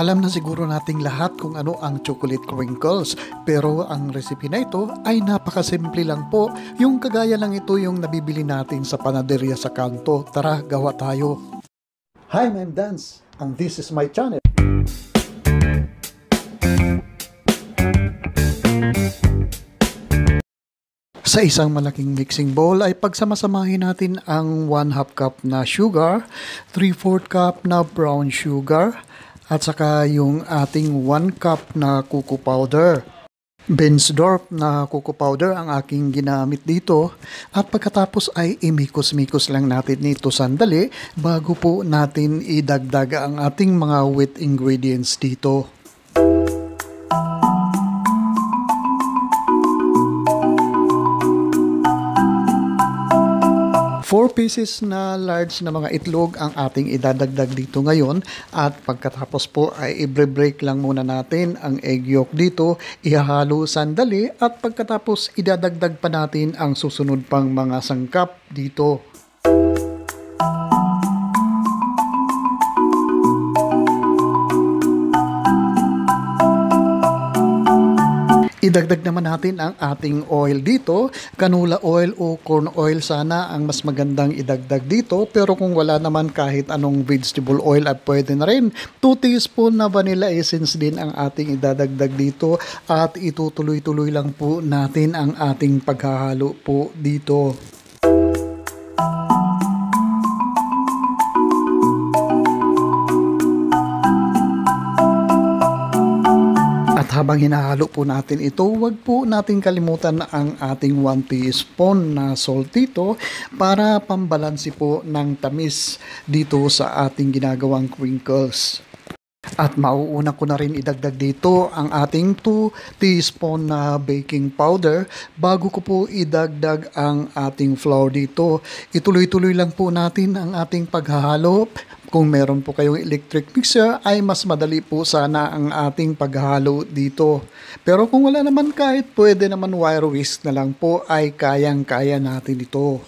Alam na siguro nating lahat kung ano ang chocolate crinkles, pero ang recipe na ito ay napakasimple lang po. Yung kagaya lang ito yung nabibili natin sa panaderia sa kanto. Tara, gawa tayo. Hi, I'm Dance, and this is my channel. Sa isang malaking mixing bowl ay pagsamasamahin natin ang 1/2 cup na sugar, 3/4 cup na brown sugar, at saka yung ating 1 cup na cocoa powder. Bensdorp na cocoa powder ang aking ginamit dito, at pagkatapos ay imikos-mikos lang natin nito sandali bago po natin idagdag ang ating mga wet ingredients dito. 4 pieces na large na mga itlog ang ating idadagdag dito ngayon, at pagkatapos po ay i-break lang muna natin ang egg yolk dito, ihahalo sandali, at pagkatapos idadagdag pa natin ang susunod pang mga sangkap dito. 'Idagdag naman natin ang ating oil dito. Canola oil o corn oil sana ang mas magandang idagdag dito. Pero kung wala naman, kahit anong vegetable oil at pwede na rin. 2 teaspoon na vanilla essence din ang ating idadagdag dito. At itutuloy-tuloy lang po natin ang ating paghahalo po dito. Habang hinahalo po natin ito, huwag po natin kalimutan ang ating 1 teaspoon na salt dito para pambalansi po ng tamis dito sa ating ginagawang crinkles. At mauuna ko na rin idagdag dito ang ating 2 teaspoon na baking powder bago ko po idagdag ang ating flour dito. Ituloy-tuloy lang po natin ang ating paghahalo. Kung meron po kayong electric mixer ay mas madali po sana ang ating paghahalo dito. Pero kung wala naman, kahit pwede naman wire whisk na lang po, ay kayang-kaya natin ito.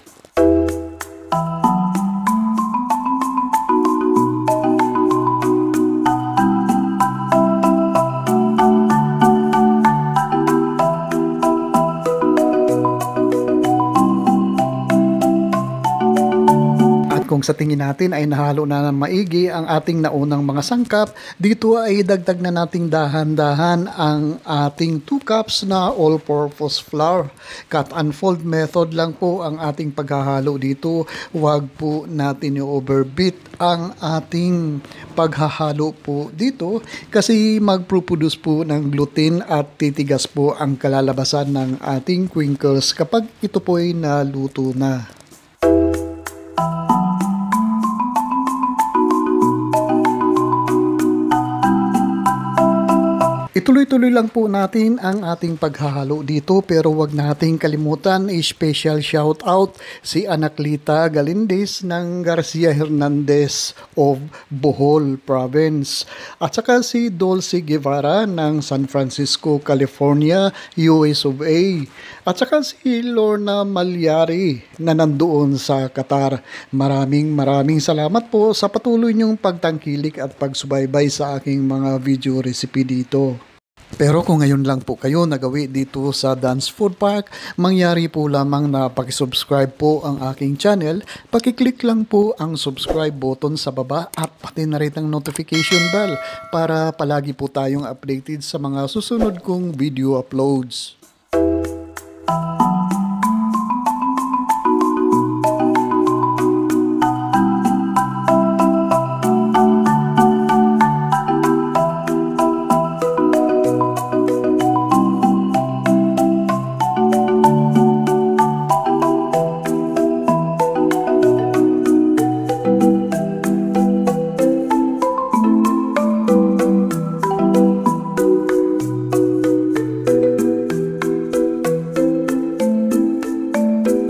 Kung sa tingin natin ay nahalo na ng maigi ang ating naunang mga sangkap, dito ay dagdag na nating dahan-dahan ang ating 2 cups na all-purpose flour. Cut and fold method lang po ang ating paghahalo dito. Huwag po natin i-overbeat ang ating paghahalo po dito kasi magproduce po ng gluten at titigas po ang kalalabasan ng ating crinkles kapag ito po ay naluto na. Ituloy-tuloy lang po natin ang ating paghahalo dito, pero wag nating kalimutan i-special shout out si Anaklita Galindez ng Garcia Hernandez of Bohol Province, at saka si Dulce Guevara ng San Francisco, California, US of A, at saka si Lorna Malyari na nandoon sa Qatar. Maraming salamat po sa patuloy niyong pagtangkilik at pagsubaybay sa aking mga video recipe dito. Pero kung ngayon lang po kayo nagawi dito sa Dance Food Park, mangyari po lamang na pakisubscribe po ang aking channel. Pakiclick lang po ang subscribe button sa baba at pati na rin ang notification bell para palagi po tayong updated sa mga susunod kong video uploads.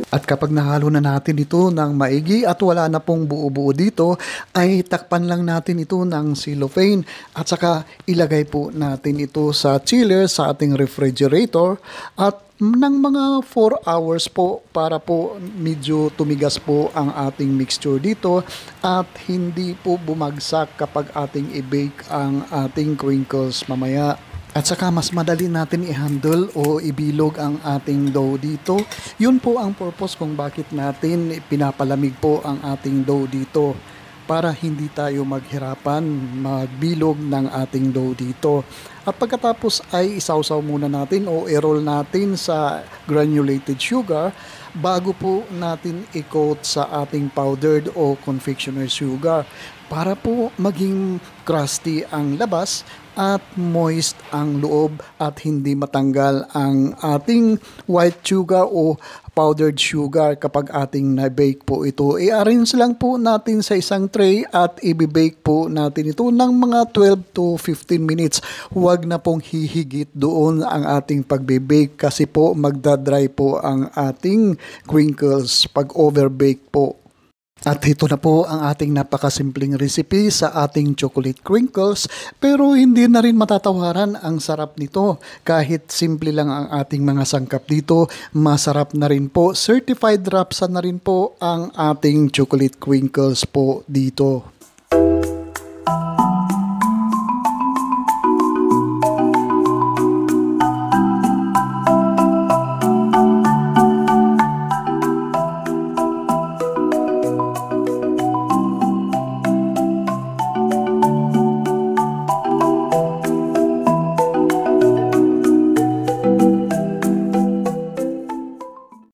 At kapag nahalo na natin ito ng maigi at wala na pong buo-buo dito, ay takpan lang natin ito ng cellophane at saka ilagay po natin ito sa chiller sa ating refrigerator, at ng mga 4 hours po para po medyo tumigas po ang ating mixture dito at hindi po bumagsak kapag ating i-bake ang ating crinkles mamaya. At saka mas madali natin i-handle o ibilog ang ating dough dito. Yun po ang purpose kung bakit natin pinapalamig po ang ating dough dito, para hindi tayo maghirapan magbilog ng ating dough dito. At pagkatapos ay isawsaw muna natin o i-roll natin sa granulated sugar bago po natin i-coat sa ating powdered o confectioner sugar para po maging crusty ang labas at moist ang loob at hindi matanggal ang ating white sugar o powdered sugar kapag ating na-bake po ito. I-arrange lang po natin sa isang tray at i-bake po natin ito ng mga 12 to 15 minutes. Huwag na pong hihigit doon ang ating pagbe-bake kasi po magdadry po ang ating crinkles pag overbake po. At ito na po ang ating napakasimpleng recipe sa ating chocolate crinkles, pero hindi na rin matatawaran ang sarap nito. Kahit simple lang ang ating mga sangkap dito, masarap na rin po. Certified rapsa na rin po ang ating chocolate crinkles po dito.